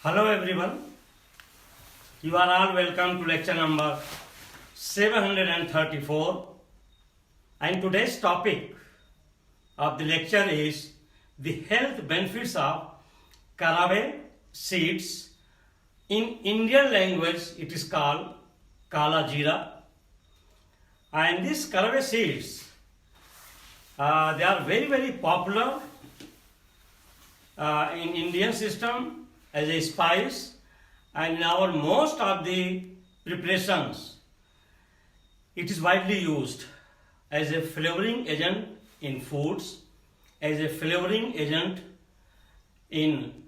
Hello everyone, you are all welcome to lecture number 734, and today's topic of the lecture is the health benefits of caraway seeds. In Indian language it is called kala jeera, and these caraway seeds they are very popular in Indian system as a spice, and in our most of the preparations it is widely used as a flavoring agent in foods, as a flavoring agent in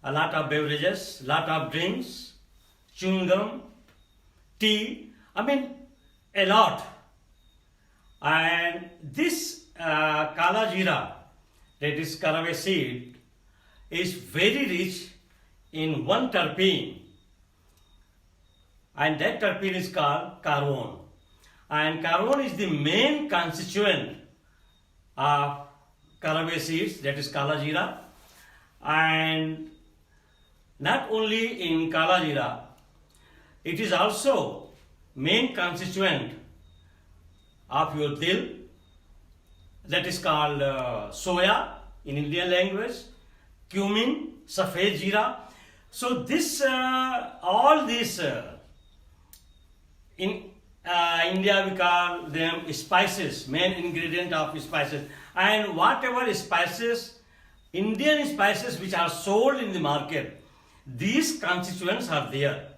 a lot of beverages, lot of drinks, chewing gum, tea, a lot. And this kala jeera, that is caraway seed, is very rich in one terpene, and that terpene is called carvone. And carvone is the main constituent of caraway seeds, that is kala jeera. And not only in kala jeera, it is also main constituent of your dil, that is called soya in Indian language, cumin, safed jeera. So this all these in India we call them spices, main ingredient of spices. And whatever spices, Indian spices which are sold in the market, these constituents are there: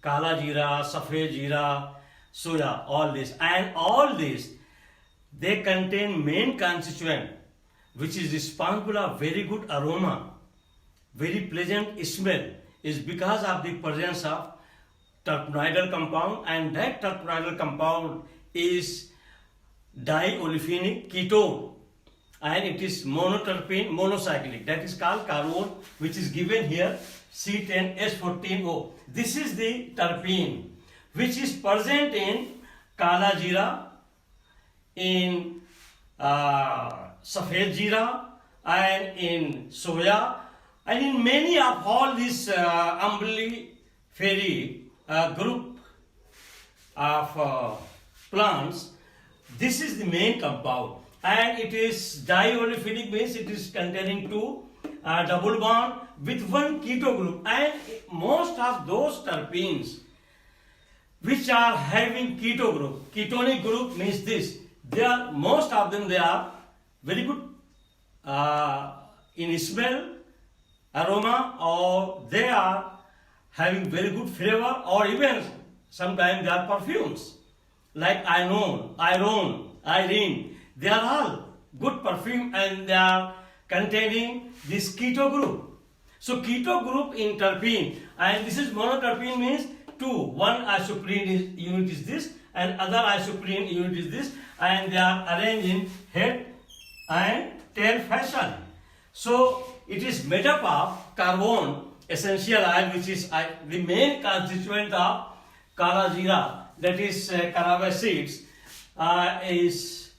kala jeera, safed jeera, soya, all this. And all this, they contain main constituent which is responsible of very good aroma, very pleasant smell, is because of the presence of terpenoidal compound, and that terpenoidal compound is diolefinic ketone, and it is monoterpene monocyclic, that is called carvone, which is given here C10H14O. This is the terpene which is present in kala jeera, in safed jeera, and in soya, and in many of all these umbelliferae group of plants. This is the main compound, and it is diolefinic, means it is containing two double bond with one keto group. And most of those terpenes which are having keto group, ketonic group means this, they are, most of them, they are very good in smell, aroma, or they are having very good flavor, or even sometimes they are perfumes like iron, irene. They are all good perfume, and they are containing this keto group. So keto group in terpene, and this is monoterpene, means two, one isoprene unit is this, and other isoprene unit is this, and they are arranged in head and tail fashion. So it is made up of carvone, essential oil, which is the main constituent of kala jeera, that is caraway seeds, is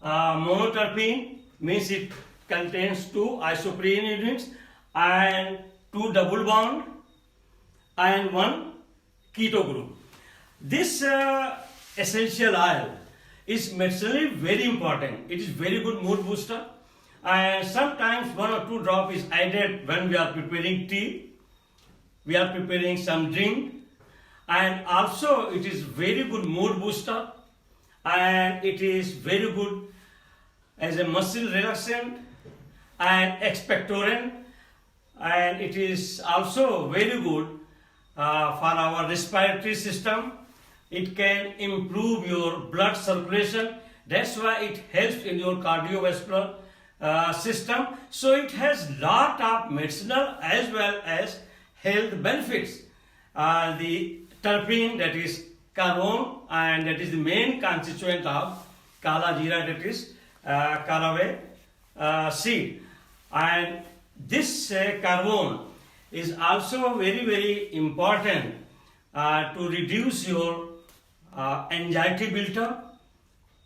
monoterpene, means it contains two isoprene units and two double bond and one keto group. This essential oil is medicinally very important. It is very good mood booster, and sometimes one or two drops is added when we are preparing tea, we are preparing some drink, and also it is very good mood booster, and it is very good as a muscle relaxant and expectorant, and it is also very good for our respiratory system. It can improve your blood circulation. That's why it helps in your cardiovascular system. So it has lot of medicinal as well as health benefits. The terpene, that is carvone, and that is the main constituent of kala jeera, that is caraway seed. And this carvone is also very important to reduce your anxiety built up,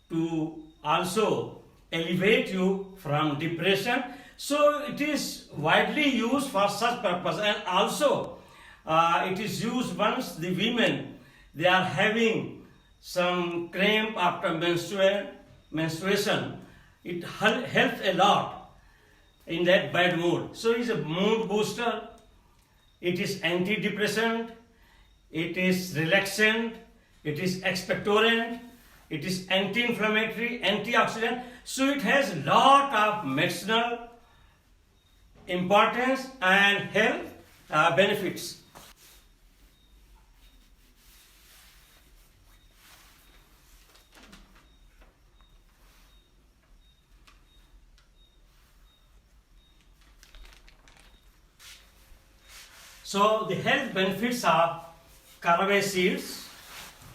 to also elevate you from depression. So it is widely used for such purpose, and also it is used once the women they are having some cramp after menstruation. It helps a lot in that bad mood. So it is a mood booster, it is antidepressant, it is relaxant, it is expectorant, it is anti-inflammatory, antioxidant. So it has lot of medicinal importance and health benefits. So the health benefits of caraway seeds,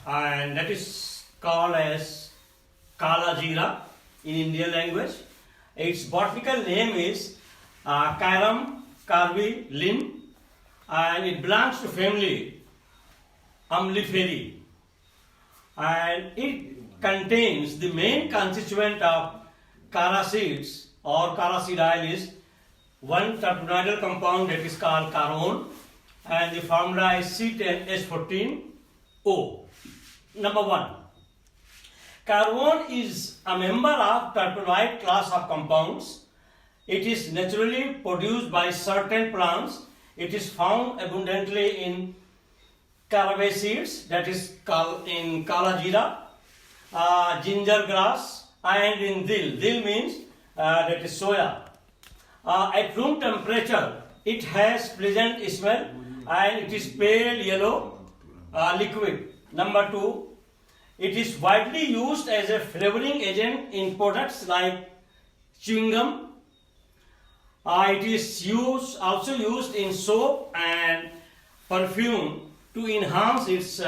and that is called as kala jeera in Indian language. Its botanical name is Carum carvi Linn, and it belongs to family Umbelliferae, and it contains the main constituent of kara seeds or kara seed oil is one terpenoidal compound that is called carone, and the formula is C10H14O. Number 1. Carone is a member of terpenoid class of compounds. It is naturally produced by certain plants. It is found abundantly in caraway seeds, that is called in kala jeera, ginger grass, and in dil. Dil means that is soya. At room temperature, it has pleasant smell and it is pale yellow liquid. Number 2, it is widely used as a flavoring agent in products like chewing gum. It is also used in soap and perfume to enhance its,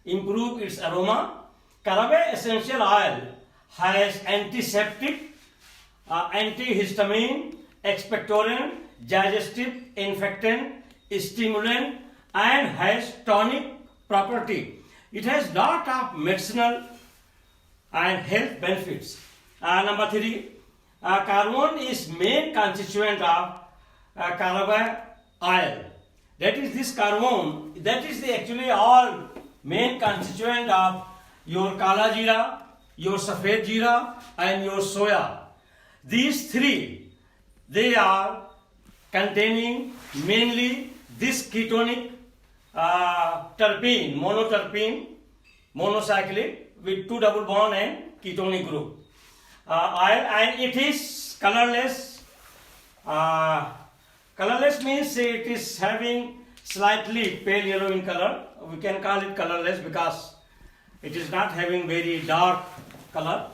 improve its aroma. Caraway essential oil has antiseptic, antihistamine, expectorant, digestive, infectant, stimulant, and has tonic property. It has lot of medicinal and health benefits. Number 3, carone is main constituent of caraway oil. That is this carone, that is the actually all main constituent of your kala jeera, your safed jeera, and your soya. These 3, they are containing mainly this ketonic terpene, monoterpene, monocyclic with 2 double bond and ketonic group. Oil, and it is colorless. Colorless means it is having slightly pale yellow in color. We can call it colorless because it is not having very dark color.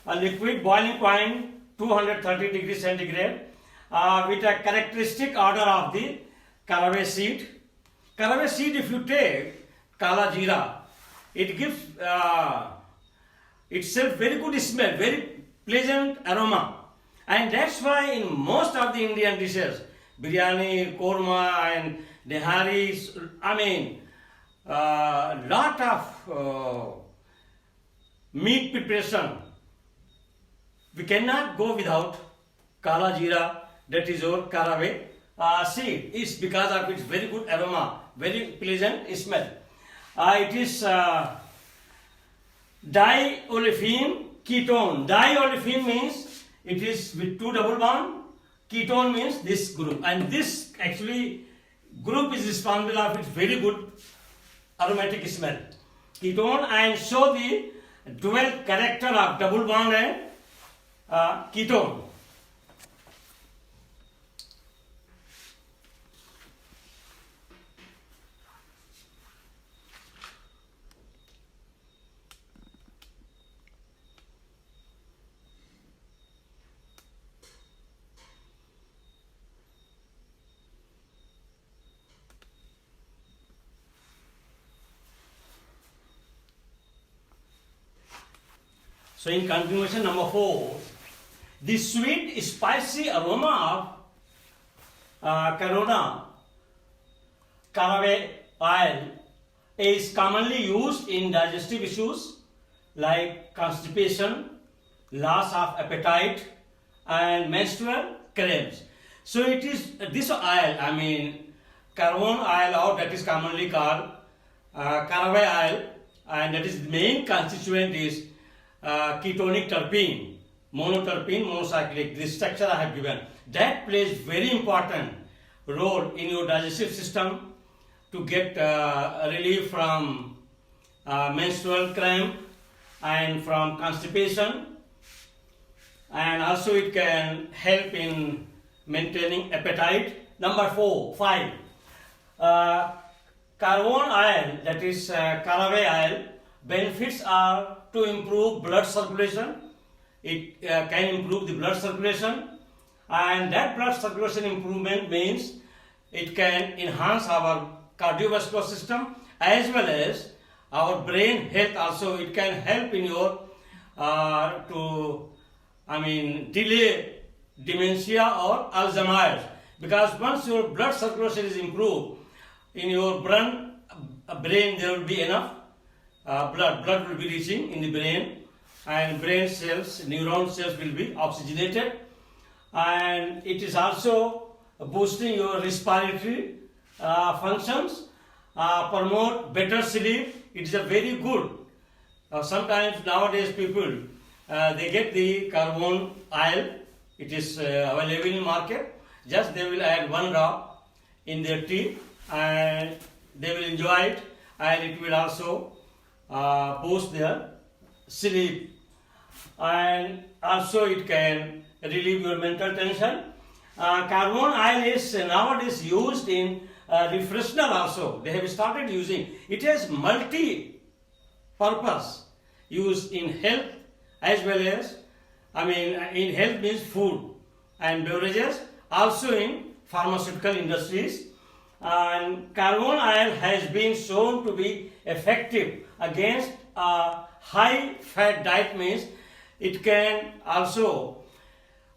A liquid boiling point 230 degrees centigrade with a characteristic odor of the caraway seed. Caraway seed, if you take kala jeera, it gives itself very good smell, very pleasant aroma, and that's why in most of the Indian dishes, biryani, korma, and neharis, lot of meat preparation, we cannot go without kala jeera, that is your caraway seed, is because of its very good aroma, very pleasant smell. It is diolefin ketone. Diolefin means it is with 2 double bond. Ketone means this group, and this actually group is responsible of its very good aromatic smell. Ketone, and show the dual character of double bond and ketone. So in continuation, number 4, the sweet spicy aroma of caraway oil is commonly used in digestive issues like constipation, loss of appetite, and menstrual cramps. So it is this oil, I mean carbon oil, or that is commonly called caraway oil, and that is the main constituent is ketonic terpene, monoterpene, monocyclic. This structure I have given. That plays very important role in your digestive system to get relief from menstrual cramp and from constipation, and also it can help in maintaining appetite. Number 5, carbon oil, that is caraway oil, benefits are to improve blood circulation. It can improve the blood circulation, and that blood circulation improvement means it can enhance our cardiovascular system as well as our brain health. Also it can help in your delay dementia or Alzheimer's, because once your blood circulation is improved in your brain there will be enough blood will be reaching in the brain, and brain cells, neuron cells will be oxygenated, and it is also boosting your respiratory functions, promote better sleep. It is a very good. Sometimes nowadays people they get the carbon oil. It is available in market. Just they will add 1 drop in their tea and they will enjoy it, and it will also boost their sleep, and also it can relieve your mental tension. Carbon oil is nowadays used in refreshener also. They have started using. It has multi-purpose use in health as well as, in health means food and beverages, also in pharmaceutical industries. And carbon oil has been shown to be effective against a high fat diet, means it can also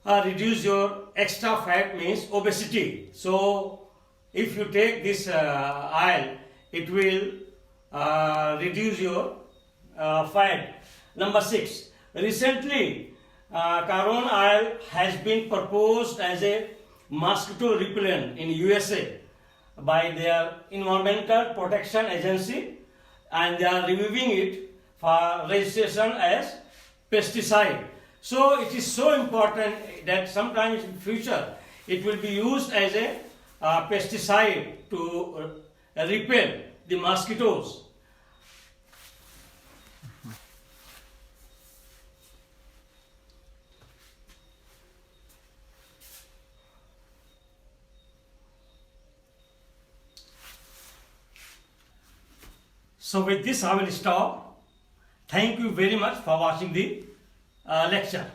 reduce your extra fat, means obesity. So if you take this oil, it will reduce your fat. Number 6, recently carbon oil has been proposed as a mosquito repellent in USA by their Environmental Protection Agency, and they are reviewing it for registration as pesticide. So it is so important that sometimes in future it will be used as a pesticide to repel the mosquitoes. So with this I will stop. Thank you very much for watching the lecture.